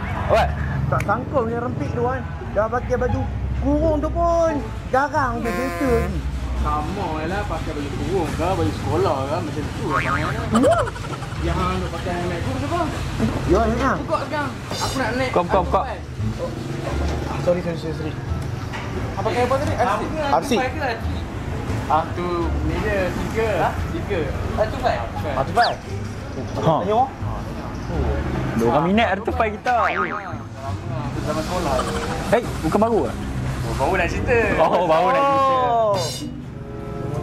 Awak? Tak sangka punya rempit tu kan. Dah pakai baju kurung tu pun garang dia kereta lagi. Sama lah pakai baju kurung ke, baju sekolah ke, macam tu lah tangan. Yang hang nak pakai helmet tu siapa? Ya, ya. Buka sekarang. Aku nak naik. Kau. Sorry. Apa pakai apa tadi? RC. Tu ni dia tiga. Tu baik. Tu baik. Ha. Tengok. Dia orang minat artefak kita. Zaman sekolah. Hei, bukan baru ke? Baru nak cerita. Oh, baru nak cerita.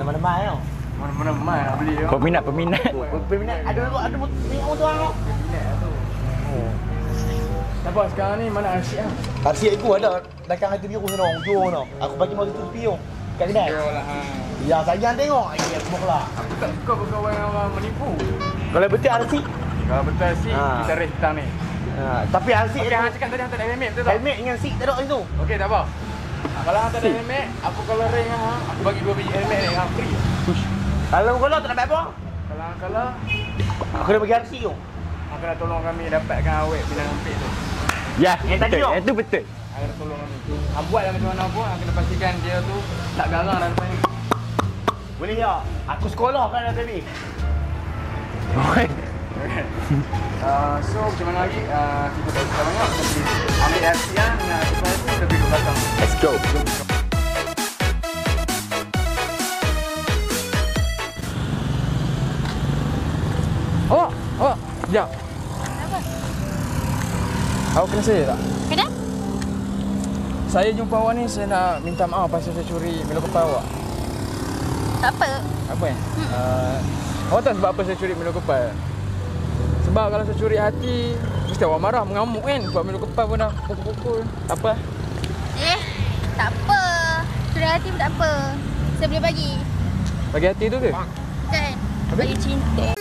Mana-mana tau. Mana-mana mai nak beli. Peminat. Peminat. Ada minyak tu orang tau. Peminat tu. Siapa sekarang ni mana asyik ah? Asyik aku ada belakang hati biru sana, hujung tau. Aku bagi mau tu tepi tu. Kat kedai. Yalah. Ya, sayang tengok. Ya, semua lah. Aku tak suka berkawan dengan orang menipu. Kalau betul asyik. Kalau betul asyik, kita race petang ni. Tapi asyik Okey, hang cakap tadi hang tak ada helmet betul tak? helmet dengan seat tak ada itu. Okey, tak apa. Kalau hang tak ada helmet, aku kalau ring hang, aku bagi 2 biji helmet ni, hang free. Kalau kau tak dapat apa? Kalau hang kalah, Aku dah bagi asyik tu. hang kena tolong kami dapatkan awet bila rempit tu. Ya, tadi tu. Itu betul. Hang kena tolong kami. Hang buatlah macam mana pun, hang kena pastikan dia tu tak garang dalam depan ni. Boleh ya? Aku sekolah kan dah tadi. So macam mana lagi? Kita tak usah banyak. Ambil RC yang dengan lepas tu kita pergi ke belakang. Let's go. Oh, sekejap. Kenapa? Awak kenal saya tak? Kenapa? Saya jumpa awak ni, saya nak minta maaf pasal saya curi Milo Kepal awak. Tak apa. Apa ya? Awak tahu sebab apa saya curi Milo Kepal? Sebab kalau saya curi hati, mesti awak marah, mengamuk kan? Sebab Milo Kepal pun dah pukul-pukul. Tak apa. Tak apa. Sudah hati pun tak apa. Saya boleh bagi. Bagi hati tu ke? Kan? Bagi cinta.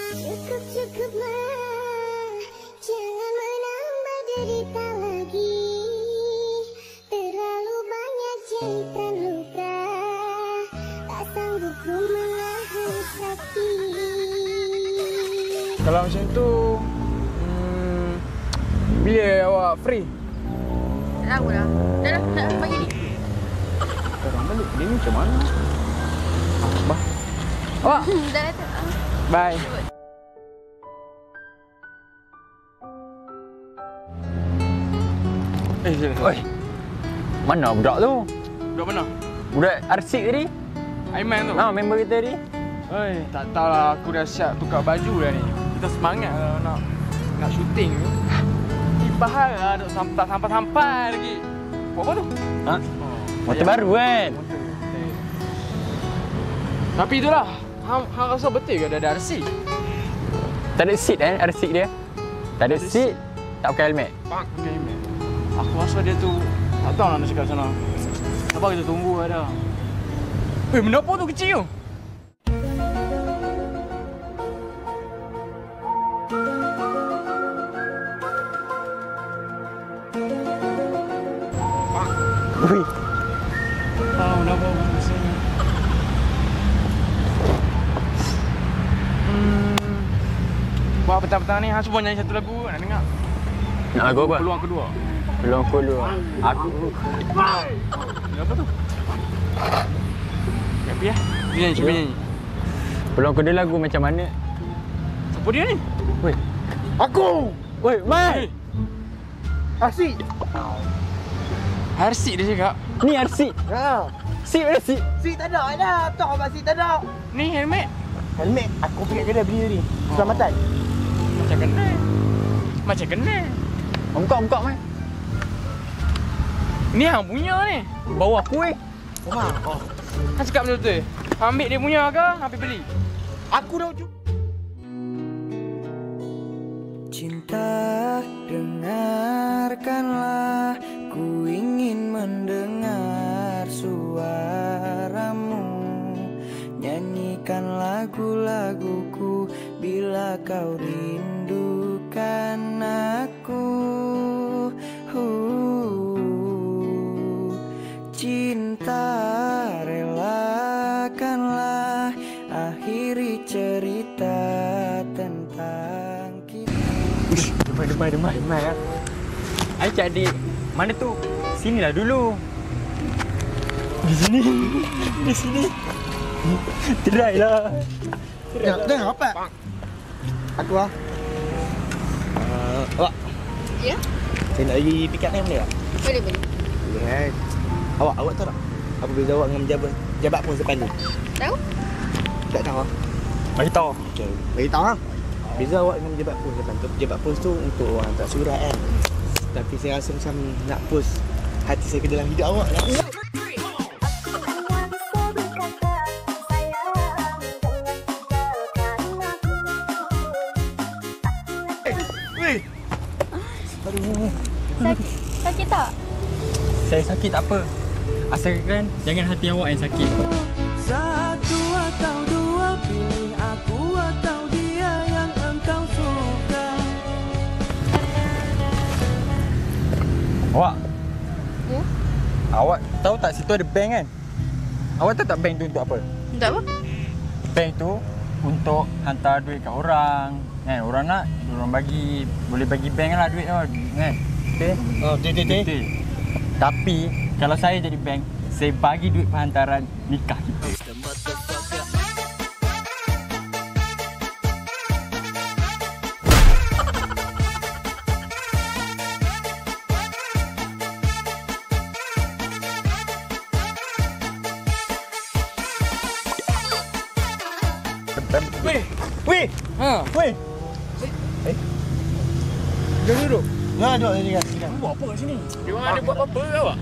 Cukuplah, jangan menambah derita lagi. Terlalu banyak cerita luka, tak sanggup ku menanggung sakit. Kalau macam tu, bila awak free? Tak tahu lah. Dah lah, nak bagi ni. Sekarang balik, dia ni macam mana? Bah. Awak, Dah kata. bye. Oi. Mana budak tu? Duduk mana? Budak arsik tadi? Aiman tu? Member kita tadi. Oi, tak tahulah, aku dah siap tukar baju dah ni. Kita semangat lah nak syuting ni. Bahal lah, tak sampai lagi. Buat apa tu? Ha? Motor baru kan? Tapi itulah, hang rasa betul ke ada RC? Tak ada seat arsik dia. Tak ada seat, tak pakai helmet. Okay, man. Aku rasa dia tu tak tahu nak cakap sana. Sabar kita tunggu ada. Benda apa tu kecil tu? Ui. Benda apa rasanya? Buat petang-petang ni, hang cuba nyanyi satu lagu nak dengar. Nak lagu apa? Peluang kedua. Belum keluar. Aku. Apa tu? Tapi ya. Dia nyanyi, cuba nyanyi. Belum kedua lagu macam mana? Siapa dia ni? Weh. Aku! Weh, Mai. Asyik! Harsik dia cakap. Ni arsik. Ha! Seat ada seat. Seat tak ada dah. Tak apa seat tak ada. Ni helmet. Helmet aku pergi kedai beli tadi. Keselamatan. Macam kena. Macam kena. Buka, Mai. Ni hang punya ni. Bawa aku weh. Wah. Hang cakap betul-betul. Hang ambil dia punya ke? Hang pergi beli. Aku dah cuba. Cinta, dengarkanlah, ku ingin mendengar suaramu. Nyanyikan lagu-laguku bila kau rindukan aku. Cinta, relakanlah akhiri cerita tentang kita. Demai. Ai adik. Mana tu? Sinilah dulu. Di sini. Di sini. Try lah. Tengok apa? Aku lah. Awak. Ya? Saya nak pergi pick up ni boleh tak? Boleh. Boleh. Awak tahu tak? Apa beza awak dengan jabat pos depan ni? Tahu? Tak tahu. Bagi tahu. Okey. Bagi tahu ah. Beza awak dengan jabat pos depan tu. Jabat pos tu untuk orang hantar surat kan. Tapi saya rasa macam nak post hati saya ke dalam hidup awak lah. Sakit tak? Saya sakit tak apa. Asalkan jangan hati awak yang sakit. Satu atau dua, pilih aku atau dia yang engkau suka. Awak. Ya? Awak tahu tak situ ada bank kan? Awak tahu tak bank tu untuk apa? Untuk apa? Bank tu untuk hantar duit kat orang. Kan orang nak, orang bagi, boleh bagi bank lah duit tu kan. Okey? Oh, betul. Tapi kalau saya jadi bank, saya bagi duit perhantaran nikah kita. Weh. Ha. Weh. Jangan duduk. Nah, duduk sini kan. Buat apa kat sini? Dia orang ada buat apa ke awak?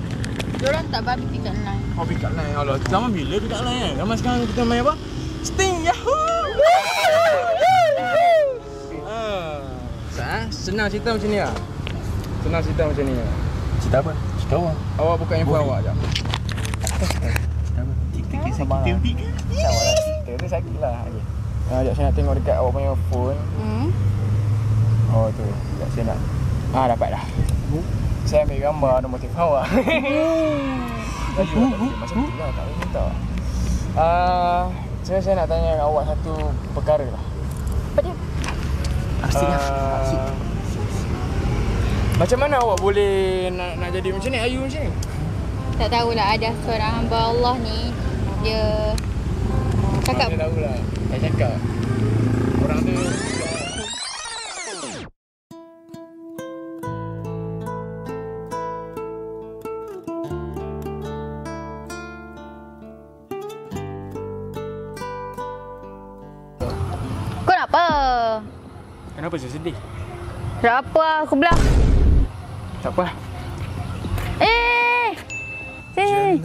Diorang tak babi dekat line. Oh, pick up line. Alah, zaman bila pick up line kan? Zaman sekarang kita main apa? Sting Yahoo! Senang cerita macam ni lah. Senang cerita macam ni lah. Cerita apa? Cerita apa? Awak buka handphone awak jap. Cerita apa? Tik-tik sakit ke? Awak lah cerita tu sakit lah. Okay. Sekejap saya nak tengok dekat awak punya phone. Oh tu, sekejap saya nak. Dapat dah. Saya ambil gambar ada motif awak. Macam tu lah, tak boleh minta. Saya nak tanya awak satu perkara lah. Apa dia? Asyik lah. Macam mana awak boleh nak jadi macam ni, Ayu macam ni? Tak tahulah, ada seorang hamba Allah ni. Dia cakap. Saya tahulah. Saya cakap. Orang tu Kau nak apa? kenapa saya sedih? Tak apa, aku belah. Tak apa. Sini.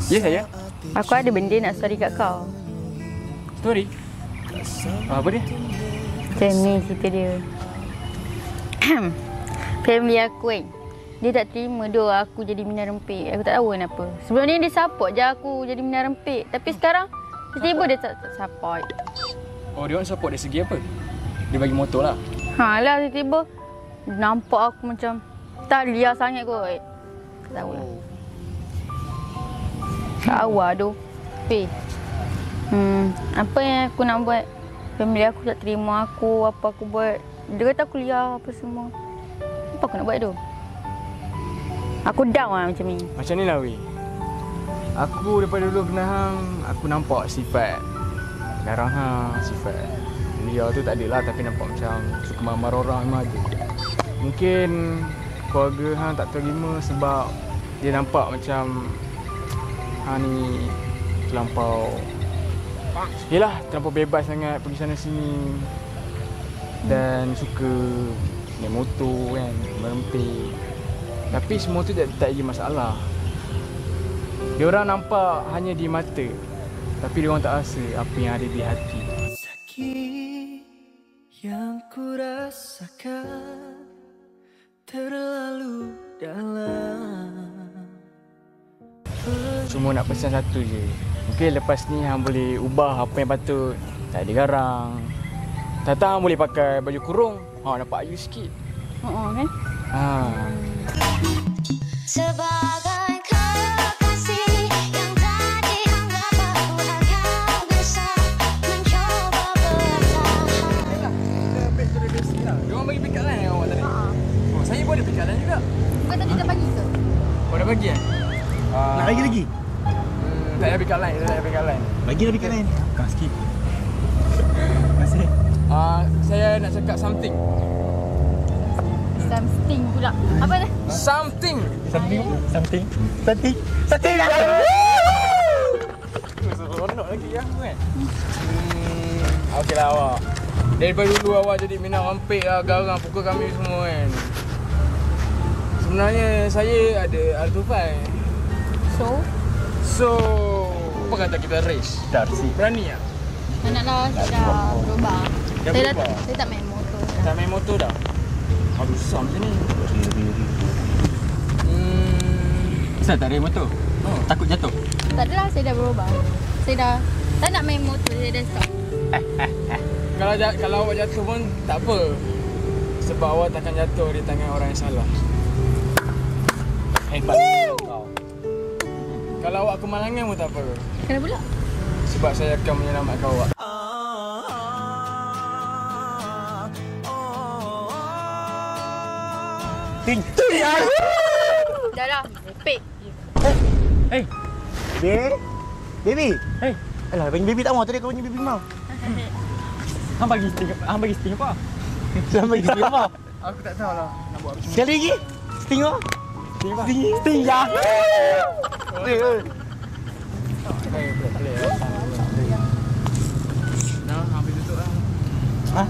Ya saya. Aku ada benda nak story kat kau. Story. Apa dia? Macam ni cerita dia. Family aku kan, dia tak terima aku jadi minah rempit. Aku tak tahu kenapa. Sebelum ni dia support je aku jadi minah rempit. Tapi sekarang tiba-tiba dia tak support. Oh, dia orang support dari segi apa? Dia bagi motor lah. Lah tiba-tiba nampak aku macam tak liar sangat kot. Tak tahu lah. Tak awal tu. Tapi apa yang aku nak buat? Family aku tak terima aku, apa aku buat. Dia kata aku liar apa semua. Apa aku nak buat tu? Aku down lah macam ni. Macam ni lah weh. Aku daripada dulu kenal hang, aku nampak sifat garang hang, sifat liar tu tak ada lah, tapi nampak macam suka marah orang memang ada. Mungkin keluarga hang tak terima sebab dia nampak macam hang ni terlampau, yelah, terlampau bebas sangat pergi sana sini dan suka naik motor kan, merempit. Tapi semua tu tak jadi masalah. Dia orang nampak hanya di mata, tapi dia orang tak rasa apa yang ada di hati. Sakit yang ku rasakan terlalu dalam. Cuma nak pesan satu je. Mungkin lepas ni hang boleh ubah apa yang patut. Tak ada garang. Tak hang boleh pakai baju kurung. Nampak Ayu sikit. Kan? Sebagai kekasih yang tadi anggap aku hanya bisa mencoba bertahan. Dia orang bagi pick up line awak tadi. bagi kan? Nak bagi lagi? Tak payah pick up line, tak payah pick up line. Bagi lah pick up line. Bukan skip. Masih. Saya nak cakap something. Something pula. Apa dah? Something. Something. Seronok lagi aku kan. Okeylah awak. Daripada dulu awak jadi minat rampik lah, garang pukul kami semua kan. Sebenarnya saya ada R25. So, apa kata kita race? Darcy. Berani tak? Tak nak lah, saya dah berubah. Dah berubah? Saya tak main motor. Tak main motor dah? Aduh, susah macam ni. Kenapa tak ada motor? Oh. Takut jatuh? Tak adalah, saya dah berubah. Saya dah tak nak main motor, saya dah stop. Kalau awak jatuh pun tak apa. Sebab awak takkan jatuh di tangan orang yang salah. Hebat kau. Kalau awak kemalangan pun tak apa. Kenapa pula? Sebab saya akan menyelamatkan awak. Ting. Dah lah, pek. Hey. Baby. Hey. Alah, panggil baby tak mau. Tadi kau panggil baby mau. Hang bagi sting apa? Selamat bagi sting apa? Aku tak tahu lah nak buat macam Sekali lagi. Sting apa? Sting apa? Sting ya. Nah, habis tutup lah. Ha?